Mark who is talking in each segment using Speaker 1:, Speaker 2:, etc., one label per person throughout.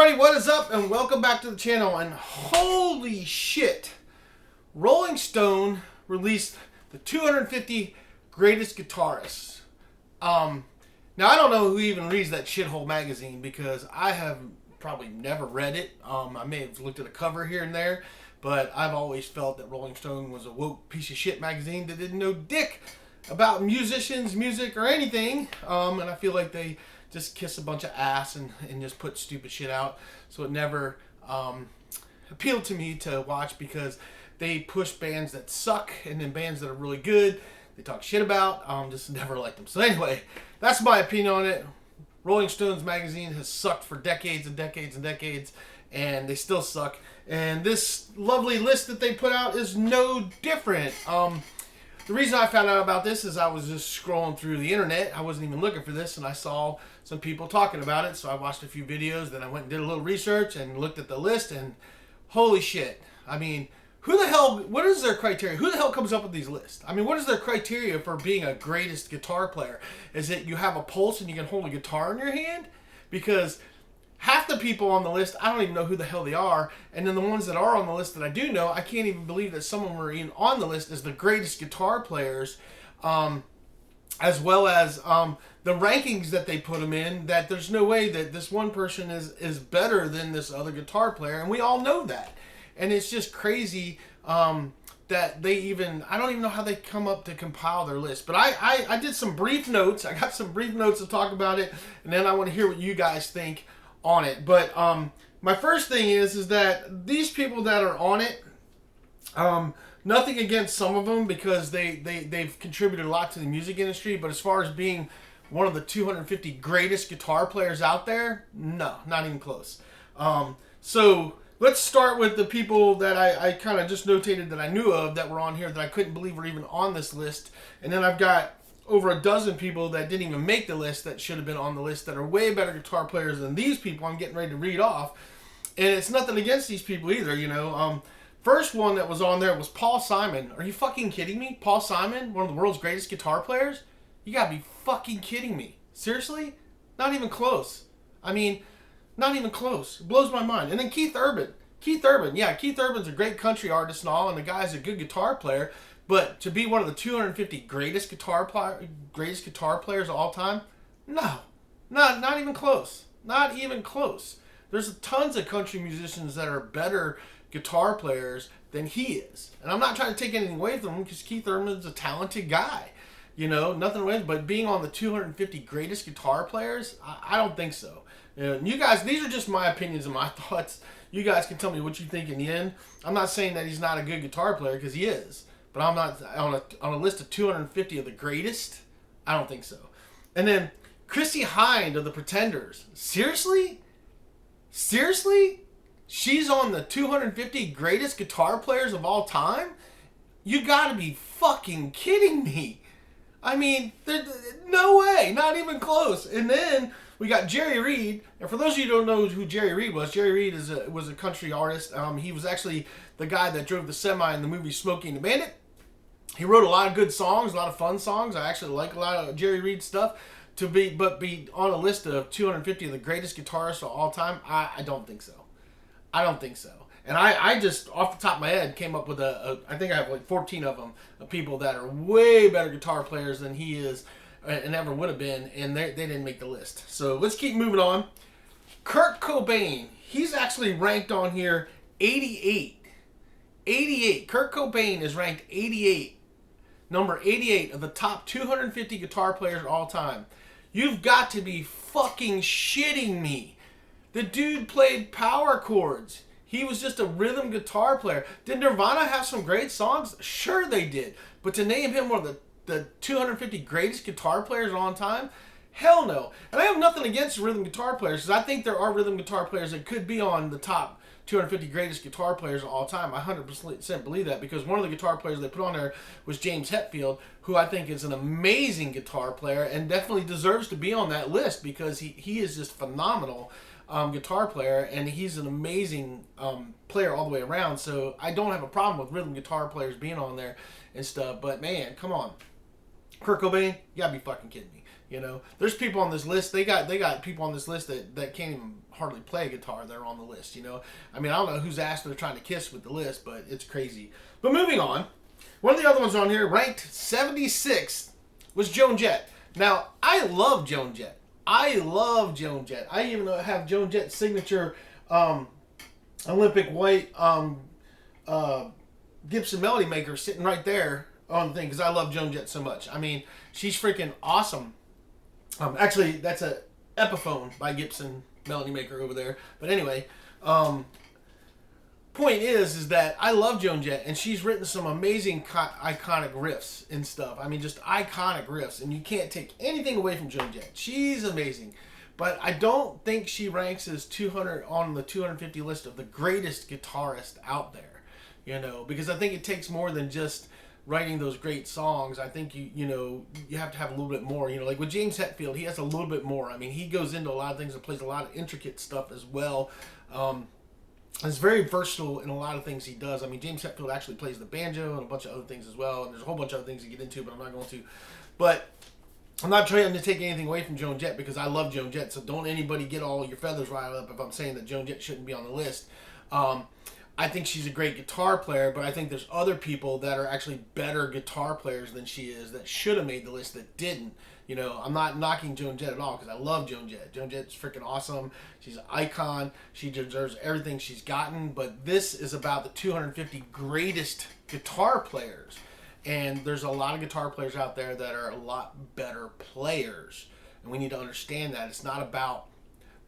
Speaker 1: everybody, what is up? And welcome back to the channel. And holy shit, Rolling Stone released the 250 greatest guitarists. Now I don't know who even reads that shithole magazine because I have probably never read it. I may have looked at a cover here and there, but I've always felt that Rolling Stone was a woke piece of shit magazine that didn't know dick about musicians, music, or anything. And I feel like they just kiss a bunch of ass and just put stupid shit out. So it never appealed to me to watch because they push bands that suck and then bands that are really good they talk shit about. Just never liked them. So anyway, that's my opinion on it. Rolling Stones magazine has sucked for decades and decades and decades, and they still suck. And this lovely list that they put out is no different. The reason I found out about this is I was just scrolling through the internet. I wasn't even looking for this, and I saw some people talking about it. So I watched a few videos, then I went and did a little research and looked at the list, and holy shit. I mean, who the hell, what is their criteria? Who the hell comes up with these lists? I mean, what is their criteria for being a greatest guitar player? Is it you have a pulse and you can hold a guitar in your hand? Because half the people on the list, I don't even know who the hell they are. And then the ones that are on the list that I do know, I can't even believe that some of them are even on the list as the greatest guitar players, as well as the rankings that they put them in, that there's no way that this one person is better than this other guitar player. And we all know that. And it's just crazy that they even, I don't even know how they come up to compile their list. But I did some brief notes. I got some brief notes to talk about it. And then I want to hear what you guys think on it. But my first thing is that these people that are on it, nothing against some of them because they've contributed a lot to the music industry, but as far as being one of the 250 greatest guitar players out there, no, not even close. So let's start with the people that I kind of just notated that I knew of that were on here that I couldn't believe were even on this list. And then I've got over a dozen people that didn't even make the list that should have been on the list that are way better guitar players than these people I'm getting ready to read off. And it's nothing against these people either, you know. First one that was on there was Paul Simon. Are you fucking kidding me? Paul Simon, one of the world's greatest guitar players? You gotta be fucking kidding me. Seriously? Not even close. I mean, not even close. It blows my mind. And then Keith Urban. Keith Urban's a great country artist and all, and the guy's a good guitar player. But to be one of the 250 greatest guitar players of all time? No. Not even close. Not even close. There's tons of country musicians that are better guitar players than he is. And I'm not trying to take anything away from him because Keith Urban's a talented guy. You know, nothing away, but being on the 250 greatest guitar players, I don't think so. And you guys, these are just my opinions and my thoughts. You guys can tell me what you think in the end. I'm not saying that he's not a good guitar player because he is. But I'm not on a list of 250 of the greatest. I don't think so. And then Chrissie Hynde of the Pretenders. Seriously? Seriously? She's on the 250 greatest guitar players of all time? You gotta be fucking kidding me. I mean, no way. Not even close. And then we got Jerry Reed. And for those of you who don't know who Jerry Reed was, Jerry Reed was a country artist. He was actually the guy that drove the semi in the movie Smokey and the Bandit. He wrote a lot of good songs, a lot of fun songs. I actually like a lot of Jerry Reed stuff. But be on a list of 250 of the greatest guitarists of all time, I don't think so. I don't think so. And I just, off the top of my head, came up with I think I have like 14 of them, of people that are way better guitar players than he is and ever would have been, and they didn't make the list. So let's keep moving on. Kurt Cobain, he's actually ranked on here 88. 88. Kurt Cobain is ranked 88. Number 88 of the top 250 guitar players of all time. You've got to be fucking shitting me. The dude played power chords. He was just a rhythm guitar player. Did Nirvana have some great songs? Sure they did. But to name him one of the 250 greatest guitar players of all time? Hell no. And I have nothing against rhythm guitar players because I think there are rhythm guitar players that could be on the top 250 greatest guitar players of all time. I 100% believe that because one of the guitar players they put on there was James Hetfield, who I think is an amazing guitar player and definitely deserves to be on that list because he is just phenomenal guitar player, and he's an amazing player all the way around. So I don't have a problem with rhythm guitar players being on there and stuff. But man, come on. Kurt Cobain, you gotta be fucking kidding me. You know, there's people on this list. They got people on this list that can't even hardly play guitar. That are on the list. You know, I mean, I don't know whose ass they're trying to kiss with the list, but it's crazy. But moving on, one of the other ones on here, ranked 76th, was Joan Jet. Now, I love Joan Jet. I love Joan Jet. I even have Joan Jet's signature Olympic white Gibson Melody Maker sitting right there on the thing because I love Joan Jet so much. I mean, she's freaking awesome. Actually, that's a Epiphone by Gibson Melody Maker over there. But anyway, point is that I love Joan Jet, and she's written some amazing iconic riffs and stuff. I mean, just iconic riffs, and you can't take anything away from Joan Jet. She's amazing. But I don't think she ranks as 200 on the 250 list of the greatest guitarist out there, you know, because I think it takes more than just writing those great songs. I think you have to have a little bit more, you know, like with James Hetfield, he has a little bit more. I mean, he goes into a lot of things and plays a lot of intricate stuff as well. It's very versatile in a lot of things he does. I mean, James Hetfield actually plays the banjo and a bunch of other things as well, and there's a whole bunch of other things to get into, but I'm not going to. But I'm not trying to take anything away from Joan Jett because I love Joan Jett, so don't anybody get all your feathers riled up if I'm saying that Joan Jett shouldn't be on the list. I think she's a great guitar player, but I think there's other people that are actually better guitar players than she is that should have made the list that didn't. You know, I'm not knocking Joan Jett at all because I love Joan Jett. Joan Jett's freaking awesome. She's an icon. She deserves everything she's gotten, but this is about the 250 greatest guitar players. And there's a lot of guitar players out there that are a lot better players. And we need to understand that. It's not about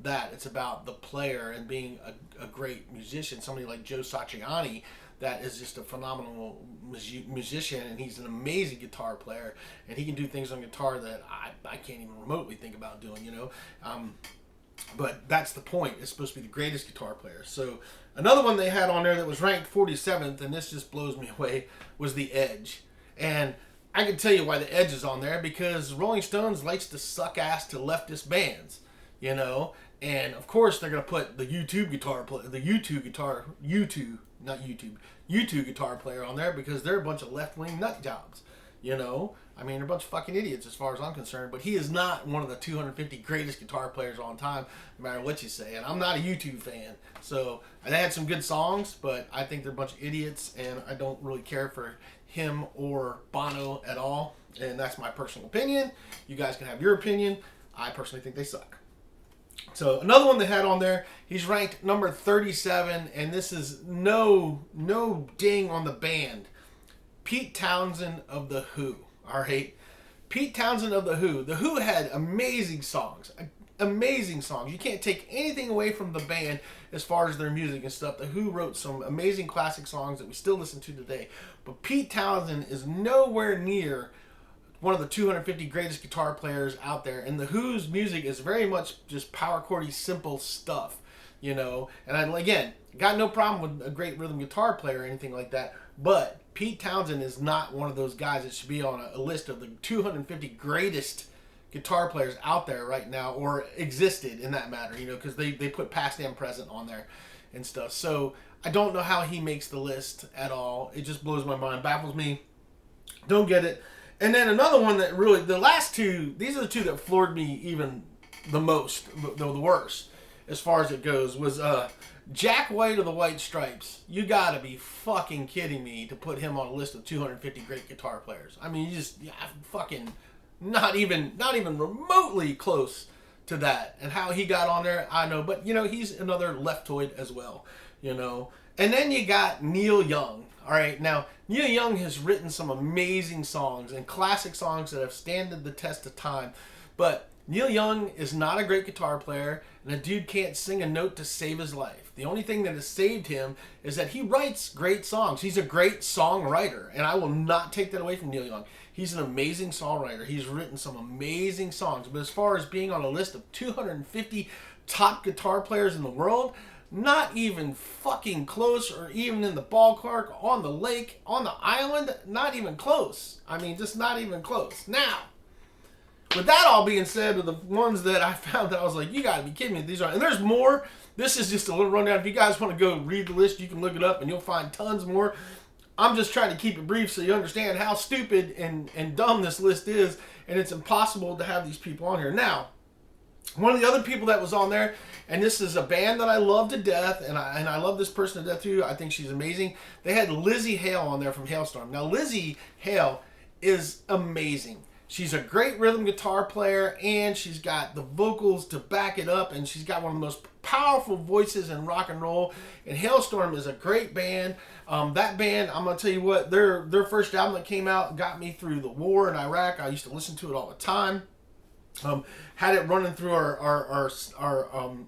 Speaker 1: that. It's about the player and being a great musician. Somebody like Joe Satriani that is just a phenomenal musician, and he's an amazing guitar player, and he can do things on guitar that I can't even remotely think about doing, you know. But that's the point. It's supposed to be the greatest guitar player. So another one they had on there that was ranked 47th, and this just blows me away, was The Edge. And I can tell you why The Edge is on there, because Rolling Stones likes to suck ass to leftist bands, you know. And of course they're gonna put the YouTube guitar player on there because they're a bunch of left-wing nut jobs, you know. I mean, they're a bunch of fucking idiots as far as I'm concerned. But he is not one of the 250 greatest guitar players on time, no matter what you say. And I'm not a YouTube fan, so they had some good songs, but I think they're a bunch of idiots, and I don't really care for him or Bono at all. And that's my personal opinion. You guys can have your opinion. I personally think they suck. So another one they had on there, he's ranked number 37, and this is no ding on the band. Pete Townsen of The Who. All right, Pete Townsen of The Who. The Who had amazing songs. Amazing songs. You can't take anything away from the band as far as their music and stuff. The Who wrote some amazing classic songs that we still listen to today. But Pete Townsen is nowhere near one of the 250 greatest guitar players out there. And The Who's music is very much just power chordy, simple stuff, you know. And I, again, got no problem with a great rhythm guitar player or anything like that. But Pete Townsen is not one of those guys that should be on a list of the 250 greatest guitar players out there right now, or existed in that matter, you know, because they put past and present on there and stuff. So I don't know how he makes the list at all. It just blows my mind, baffles me. Don't get it. And then another one that really, the last two, these are the two that floored me even the most, the worst, as far as it goes, was Jack White of the White Stripes. You gotta be fucking kidding me to put him on a list of 250 great guitar players. I mean, you just fucking not even remotely close to that. And how he got on there, I know, but you know, he's another leftoid as well, you know. And then you got Neil Young. All right, now Neil Young has written some amazing songs and classic songs that have stood the test of time, but Neil Young is not a great guitar player, and the dude can't sing a note to save his life. The only thing that has saved him is that he writes great songs. He's a great songwriter, and I will not take that away from Neil Young. He's an amazing songwriter. He's written some amazing songs, but as far as being on a list of 250 top guitar players in the world, not even fucking close, or even in the ballpark, on the lake, on the island, not even close. I mean, just not even close. Now, with that all being said, of the ones that I found that I was like, you gotta be kidding me, these are, and there's more. This is just a little rundown. If you guys want to go read the list, you can look it up and you'll find tons more. I'm just trying to keep it brief so you understand how stupid and dumb this list is, and it's impossible to have these people on here. Now, one of the other people that was on there, and this is a band that I love to death, and I love this person to death too. I think she's amazing. They had Lzzy Hale on there from Hailstorm. Now, Lzzy Hale is amazing. She's a great rhythm guitar player, and she's got the vocals to back it up, and she's got one of the most powerful voices in rock and roll. And Hailstorm is a great band. That band, I'm going to tell you what, their first album that came out got me through the war in Iraq. I used to listen to it all the time. Had it running through our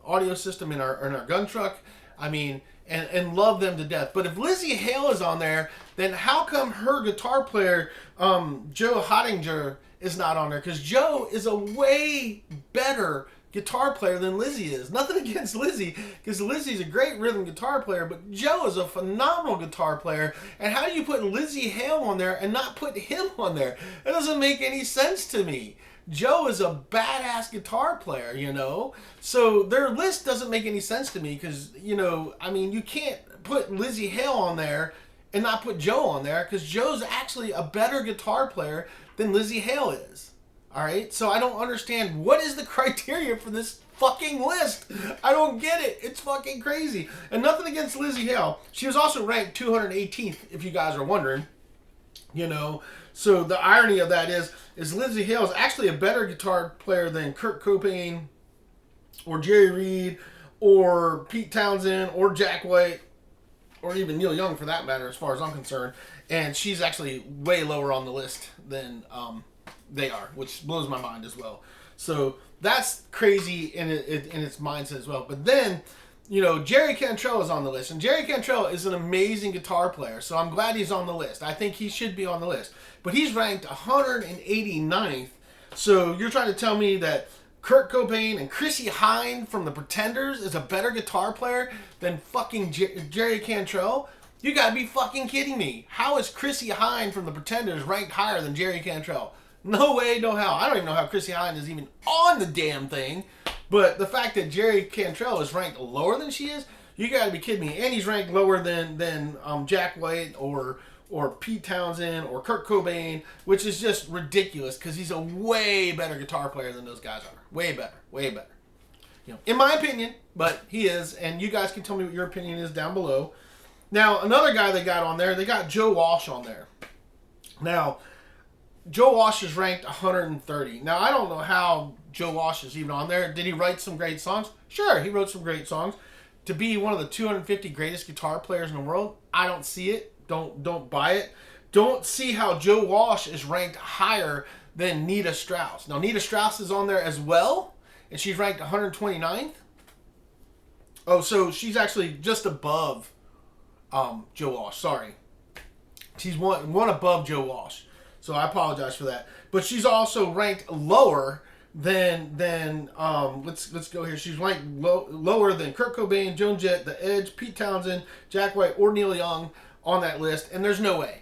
Speaker 1: audio system in our gun truck. I mean, and love them to death. But if Lzzy Hale is on there, then how come her guitar player, Joe Hottinger, is not on there? Because Joe is a way better guitar player than Lzzy is. Nothing against Lzzy, because Lizzy's a great rhythm guitar player, but Joe is a phenomenal guitar player. And how do you put Lzzy Hale on there and not put him on there? That doesn't make any sense to me. Joe is a badass guitar player, you know? So their list doesn't make any sense to me because, you know, I mean, you can't put Lzzy Hale on there and not put Joe on there because Joe's actually a better guitar player than Lzzy Hale is. All right? So I don't understand what is the criteria for this fucking list. I don't get it. It's fucking crazy. And nothing against Lzzy Hale. She was also ranked 218th, if you guys are wondering. You know, so the irony of that is Lzzy Hale is actually a better guitar player than Kurt Cobain or Jerry Reed or Pete Townsen or Jack White or even Neil Young for that matter, as far as I'm concerned. And she's actually way lower on the list than they are, which blows my mind as well. So that's crazy in its mindset as well. But then, you know, Jerry Cantrell is on the list. And Jerry Cantrell is an amazing guitar player. So I'm glad he's on the list. I think he should be on the list. But he's ranked 189th. So you're trying to tell me that Kurt Cobain and Chrissie Hynde from the Pretenders is a better guitar player than fucking Jerry Cantrell? You gotta be fucking kidding me. How is Chrissie Hynde from the Pretenders ranked higher than Jerry Cantrell? No way, no how. I don't even know how Chrissie Hynde is even on the damn thing. But the fact that Jerry Cantrell is ranked lower than she is, you gotta be kidding me. And he's ranked lower than Jack White or Pete Townsen or Kurt Cobain, which is just ridiculous because he's a way better guitar player than those guys are. Way better, way better. You know, in my opinion, but he is, and you guys can tell me what your opinion is down below. Now, another guy they got on there, they got Joe Walsh on there. Now, Joe Walsh is ranked 130. Now, I don't know how Joe Walsh is even on there. Did he write some great songs? Sure, he wrote some great songs. To be one of the 250 greatest guitar players in the world, I don't see it. Don't buy it. Don't see how Joe Walsh is ranked higher than Nita Strauss. Now, Nita Strauss is on there as well, and she's ranked 129th. Oh, so she's actually just above Joe Walsh. Sorry. She's one above Joe Walsh. So I apologize for that. But she's also ranked lower than let's go here. She's ranked lower than Kurt Cobain, Joan Jett, The Edge, Pete Townsen, Jack White, or Neil Young on that list. And there's no way.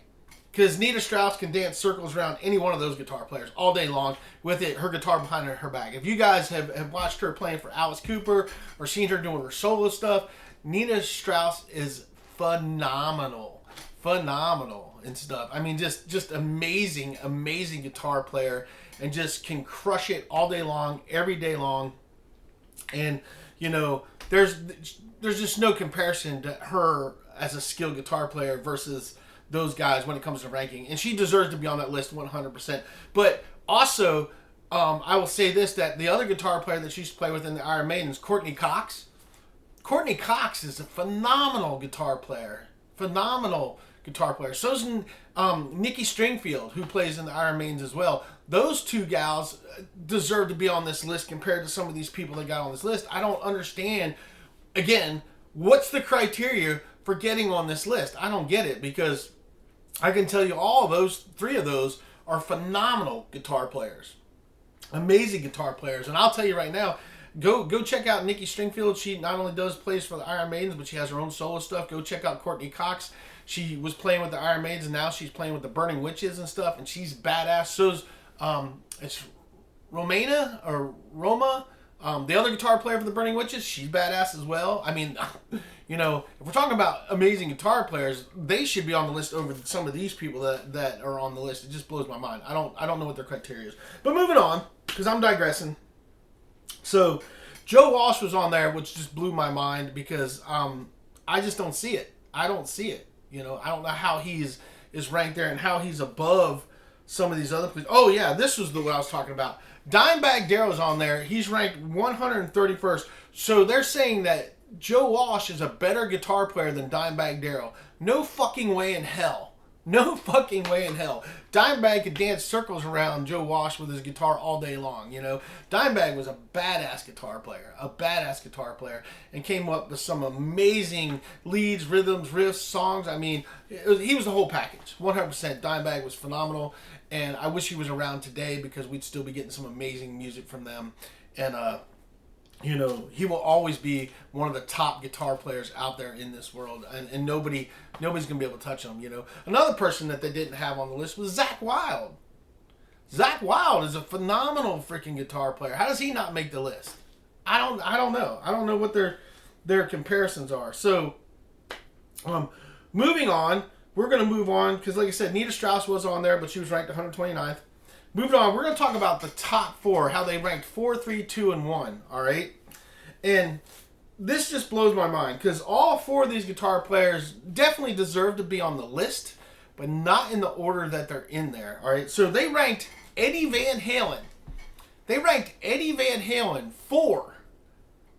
Speaker 1: Because Nita Strauss can dance circles around any one of those guitar players all day long with her guitar behind her back. If you guys have watched her playing for Alice Cooper or seen her doing her solo stuff, Nita Strauss is phenomenal. Phenomenal and stuff. I mean, just amazing guitar player, and just can crush it all day long, every day long. And, you know, there's just no comparison to her as a skilled guitar player versus those guys when it comes to ranking. And she deserves to be on that list 100%. But also, I will say this, that the other guitar player that she used to play with in the Iron Maiden is Courtney Cox. Courtney Cox is a phenomenal guitar player. Phenomenal guitar player. So is Nikki Stringfield, who plays in the Iron Maidens as well. Those two gals deserve to be on this list compared to some of these people that got on this list. I don't understand, again, what's the criteria for getting on this list? I don't get it, because I can tell you all those, three of those are phenomenal guitar players. Amazing guitar players. And I'll tell you right now, go check out Nikki Stringfield. She not only does plays for the Iron Maidens, but she has her own solo stuff. Go check out Courtney Cox. She was playing with the Iron Maidens, and now she's playing with the Burning Witches and stuff, and she's badass. So's it's Roma, the other guitar player for the Burning Witches. She's badass as well. I mean, You know, if we're talking about amazing guitar players, they should be on the list over some of these people that are on the list. It just blows my mind. I don't know what their criteria is. But moving on, because I'm digressing. So, Joe Walsh was on there, which just blew my mind because I just don't see it. I don't see it. You know, I don't know how he is ranked there and how he's above some of these other players. Oh yeah, this was what I was talking about. Dimebag Darrell's on there. He's ranked 131st. So they're saying that Joe Walsh is a better guitar player than Dimebag Darrell. No fucking way in hell. No fucking way in hell. Dimebag could dance circles around Joe Walsh with his guitar all day long, you know. Dimebag was a badass guitar player. And came up with some amazing leads, rhythms, riffs, songs. I mean, he was the whole package. 100%. Dimebag was phenomenal. And I wish he was around today because we'd still be getting some amazing music from them. And, you know, he will always be one of the top guitar players out there in this world, and nobody's gonna be able to touch him. You know, another person that they didn't have on the list was Zakk Wylde. Zakk Wylde is a phenomenal freaking guitar player. How does he not make the list? I don't know. I don't know what their comparisons are. So, moving on, we're gonna move on because, like I said, Nita Strauss was on there, but she was ranked 129th. Moving on, we're going to talk about the top four, how they ranked 4, 3, 2, and 1, all right? And this just blows my mind because all four of these guitar players definitely deserve to be on the list, but not in the order that they're in there, all right? So they ranked Eddie Van Halen. They ranked Eddie Van Halen 4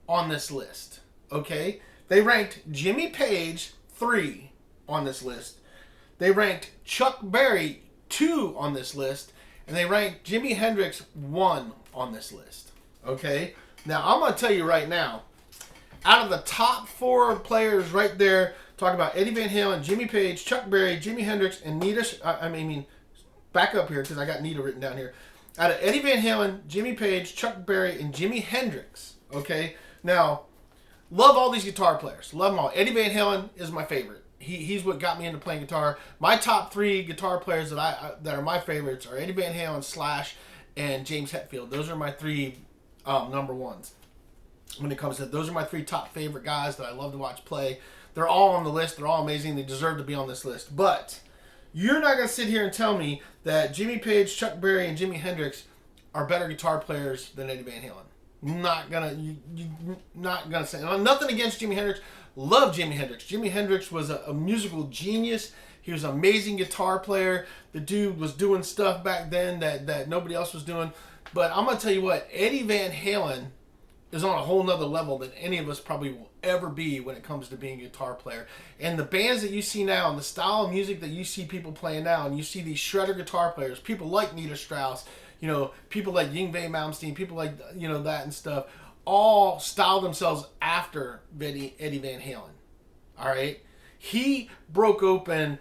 Speaker 1: on this list, okay? They ranked Jimmy Page 3 on this list. They ranked Chuck Berry 2 on this list. And they ranked Jimi Hendrix 1 on this list. Okay? Now, I'm going to tell you right now, out of the top 4 players right there, talking about Eddie Van Halen, Jimmy Page, Chuck Berry, Jimi Hendrix, and Nita... I mean, back up here because I got Nita written down here. Out of Eddie Van Halen, Jimmy Page, Chuck Berry, and Jimi Hendrix. Okay? Now, love all these guitar players. Love them all. Eddie Van Halen is my favorite. He's what got me into playing guitar. My top 3 guitar players that are my favorites are Eddie Van Halen, Slash, and James Hetfield. Those are my 3 number ones. When it comes to those are my 3 top favorite guys that I love to watch play. They're all on the list. They're all amazing. They deserve to be on this list. But you're not going to sit here and tell me that Jimmy Page, Chuck Berry, and Jimi Hendrix are better guitar players than Eddie Van Halen. Not gonna say nothing against Jimi Hendrix. Love Jimi Hendrix. Jimi Hendrix was a musical genius. He was an amazing guitar player. The dude was doing stuff back then that nobody else was doing. But I'm gonna tell you what, Eddie Van Halen is on a whole nother level than any of us probably will ever be when it comes to being a guitar player. And the bands that you see now and the style of music that you see people playing now, and you see these shredder guitar players, people like Nita Strauss, you know, people like Yngwie Malmsteen, people like, you know, that and stuff, all style themselves after Eddie Van Halen. All right? He broke open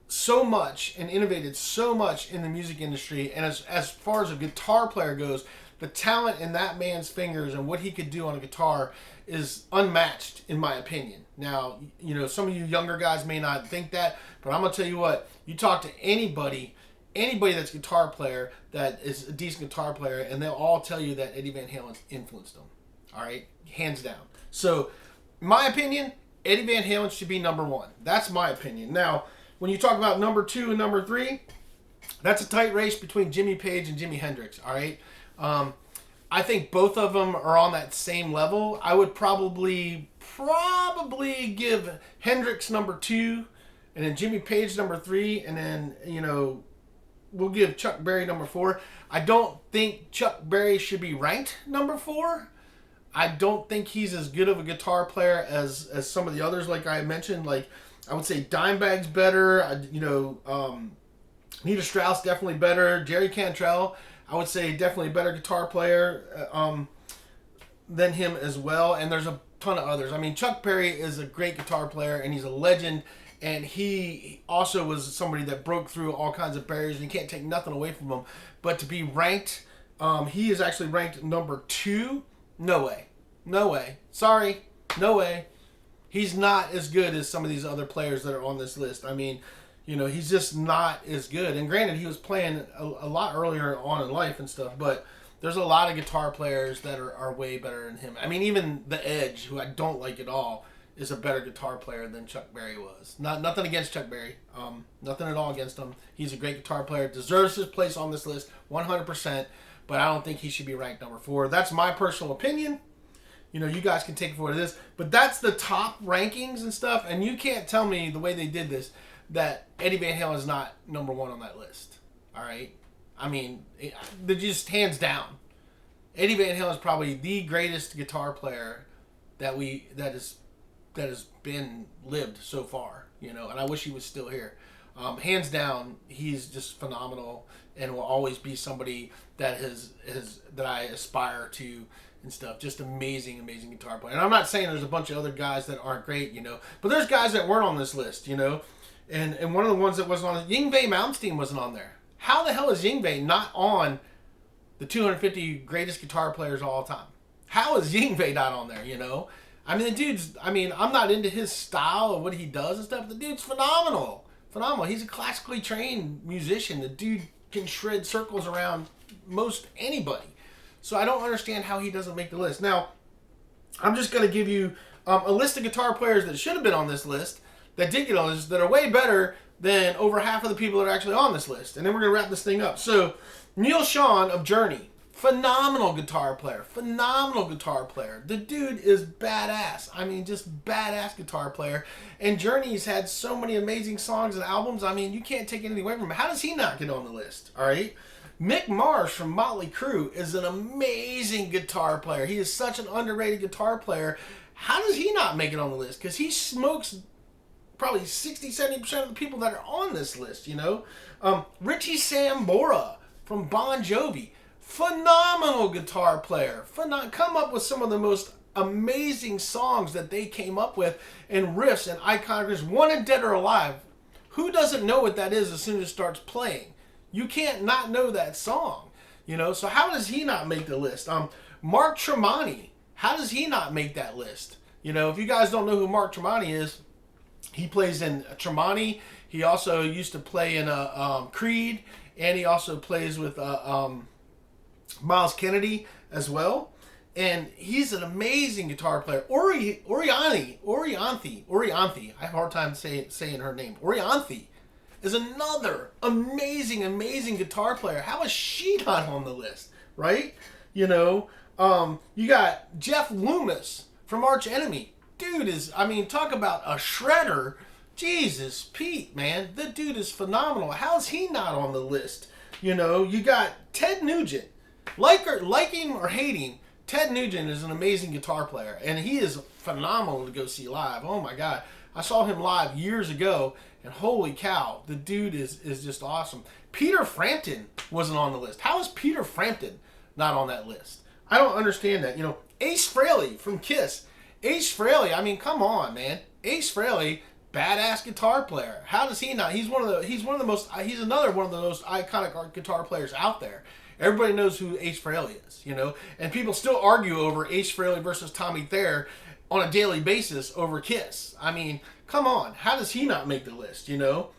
Speaker 1: so much and innovated so much in the music industry. And as far as a guitar player goes, the talent in that man's fingers and what he could do on a guitar is unmatched, in my opinion. Now, you know, some of you younger guys may not think that, but I'm going to tell you what, you talk to anybody that's a guitar player that is a decent guitar player, and they'll all tell you that Eddie Van Halen influenced them. All right? Hands down. So, in my opinion, Eddie Van Halen should be number 1. That's my opinion. Now, when you talk about number 2 and number 3, that's a tight race between Jimmy Page and Jimi Hendrix. All right? I think both of them are on that same level. I would probably give Hendrix number 2, and then Jimmy Page number 3, and then, you know, we'll give Chuck Berry number 4. I don't think Chuck Berry should be ranked number 4. I don't think he's as good of a guitar player as some of the others, like I mentioned. Like, I would say Dimebag's better. Nita Strauss definitely better. Jerry Cantrell, I would say definitely a better guitar player than him as well. And there's a ton of others. I mean, Chuck Berry is a great guitar player, and he's a legend. And he also was somebody that broke through all kinds of barriers, and you can't take nothing away from him. But to be ranked, he is actually ranked number 2. No way. No way. Sorry. No way. He's not as good as some of these other players that are on this list. I mean, you know, he's just not as good. And granted, he was playing a lot earlier on in life and stuff, but there's a lot of guitar players that are way better than him. I mean, even The Edge, who I don't like at all, is a better guitar player than Chuck Berry was. Nothing against Chuck Berry. Nothing at all against him. He's a great guitar player. Deserves his place on this list 100%. But I don't think he should be ranked number 4. That's my personal opinion. You know, you guys can take it for what it is. But that's the top rankings and stuff. And you can't tell me the way they did this that Eddie Van Halen is not number 1 on that list. All right? I mean, they're just hands down. Eddie Van Halen is probably the greatest guitar player that has been lived so far, you know, and I wish he was still here. Hands down, he's just phenomenal and will always be somebody that that I aspire to and stuff. Just amazing guitar player. And I'm not saying there's a bunch of other guys that aren't great, you know, but there's guys that weren't on this list, you know, and one of the ones that wasn't on, Yngwie Malmsteen wasn't on there. How the hell is Yngwie not on the 250 greatest guitar players of all time? How is Yngwie not on there, you know? I mean, the dude's, I'm not into his style of what he does and stuff. The dude's phenomenal. Phenomenal. He's a classically trained musician. The dude can shred circles around most anybody. So I don't understand how he doesn't make the list. Now, I'm just going to give you a list of guitar players that should have been on this list, that did get on this, that are way better than over half of the people that are actually on this list. And then we're going to wrap this thing up. So, Neil Schon of Journey. Phenomenal guitar player. Phenomenal guitar player. The dude is badass. I mean, just badass guitar player. And Journey's had so many amazing songs and albums. I mean, you can't take anything away from him. How does he not get on the list? All right? Mick Mars from Motley Crue is an amazing guitar player. He is such an underrated guitar player. How does he not make it on the list? Because he smokes probably 60-70% of the people that are on this list, you know? Richie Sambora from Bon Jovi. Phenomenal guitar player. Come up with some of the most amazing songs that they came up with, and riffs and iconic riffs. Wanted Dead or Alive. Who doesn't know what that is as soon as it starts playing? You can't not know that song, you know. So how does he not make the list? Mark Tremonti. How does he not make that list? You know, if you guys don't know who Mark Tremonti is, he plays in Tremonti. He also used to play in Creed, and he also plays with Miles Kennedy as well, and he's an amazing guitar player. Orianthi. I have a hard time saying her name. Orianthi is another amazing guitar player. How is she not on the list, right? You know, you got Jeff Loomis from Arch Enemy. Dude is, talk about a shredder. Jesus, Pete, man, the dude is phenomenal. How's he not on the list? You know, you got Ted Nugent. Like him or hate him, Ted Nugent is an amazing guitar player, and he is phenomenal to go see live. Oh my God, I saw him live years ago, and holy cow, the dude is just awesome. Peter Frampton wasn't on the list. How is Peter Frampton not on that list? I don't understand that. You know, Ace Frehley from Kiss. Ace Frehley, come on, man. Ace Frehley, badass guitar player. How does he not? He's another one of the most iconic guitar players out there. Everybody knows who Ace Frehley is, you know, and people still argue over Ace Frehley versus Tommy Thayer on a daily basis over Kiss. Come on, how does he not make the list, you know?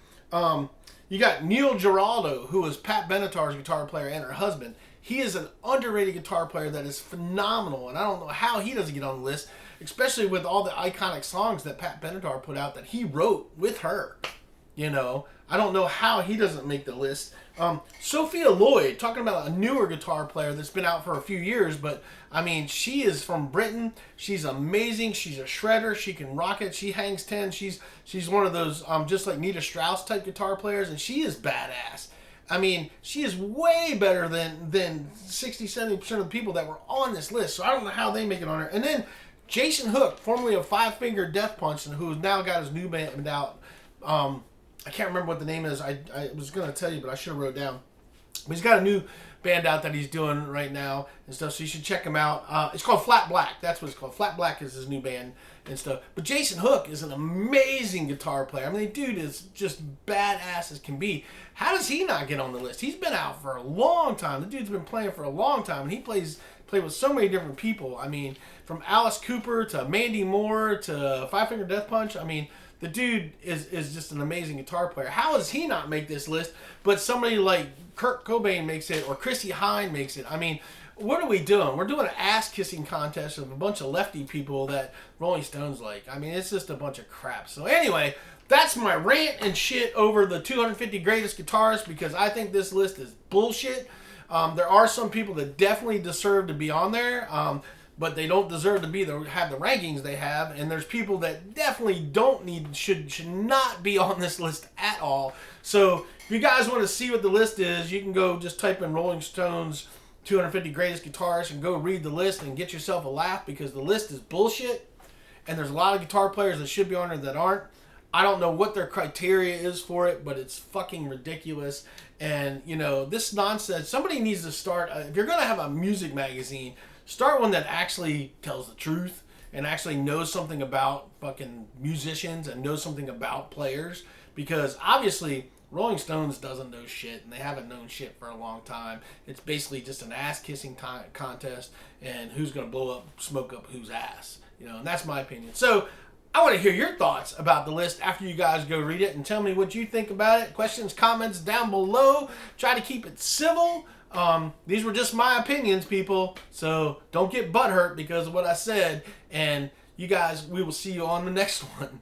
Speaker 1: You got Neil Giraldo, who is Pat Benatar's guitar player and her husband. He is an underrated guitar player that is phenomenal, and I don't know how he doesn't get on the list, especially with all the iconic songs that Pat Benatar put out that he wrote with her, you know. I don't know how he doesn't make the list. Sophia Lloyd, talking about a newer guitar player that's been out for a few years, but she is from Britain. She's amazing. She's a shredder. She can rock it. She hangs 10. She's one of those just like Nita Strauss type guitar players, and she is badass. She is way better than 60-70% of the people that were on this list. So I don't know how they make it on there. And then Jason Hook, formerly of Five Finger Death Punch, and who's now got his new band out. I can't remember what the name is. I was going to tell you, but I should have wrote it down. But he's got a new band out that he's doing right now and stuff, so you should check him out. It's called Flat Black. That's what it's called. Flat Black is his new band and stuff. But Jason Hook is an amazing guitar player. The dude is just badass as can be. How does he not get on the list? He's been out for a long time. The dude's been playing for a long time, and he played with so many different people. From Alice Cooper to Mandy Moore to Five Finger Death Punch. The dude is just an amazing guitar player. How does he not make this list? But somebody like Kurt Cobain makes it, or Chrissie Hynde makes it. what are we doing? We're doing an ass-kissing contest of a bunch of lefty people that Rolling Stones like. I mean, it's just a bunch of crap. So anyway, that's my rant and shit over the 250 greatest guitarists because I think this list is bullshit. There are some people that definitely deserve to be on there, but they don't deserve to have the rankings they have. And there's people that definitely should not be on this list at all. So if you guys want to see what the list is, you can go just type in Rolling Stones 250 greatest guitarists and go read the list and get yourself a laugh because the list is bullshit. And there's a lot of guitar players that should be on there that aren't. I don't know what their criteria is for it, but it's fucking ridiculous. And, you know, this nonsense, somebody needs to start, if you're going to have a music magazine, start one that actually tells the truth and actually knows something about fucking musicians and knows something about players. Because obviously, Rolling Stones doesn't know shit, and they haven't known shit for a long time. It's basically just an ass-kissing contest, and who's going to blow up, smoke up whose ass. You know, and that's my opinion. So, I want to hear your thoughts about the list after you guys go read it and tell me what you think about it. Questions, comments down below. Try to keep it civil. These were just my opinions, people. So don't get butthurt because of what I said. And you guys, we will see you on the next one.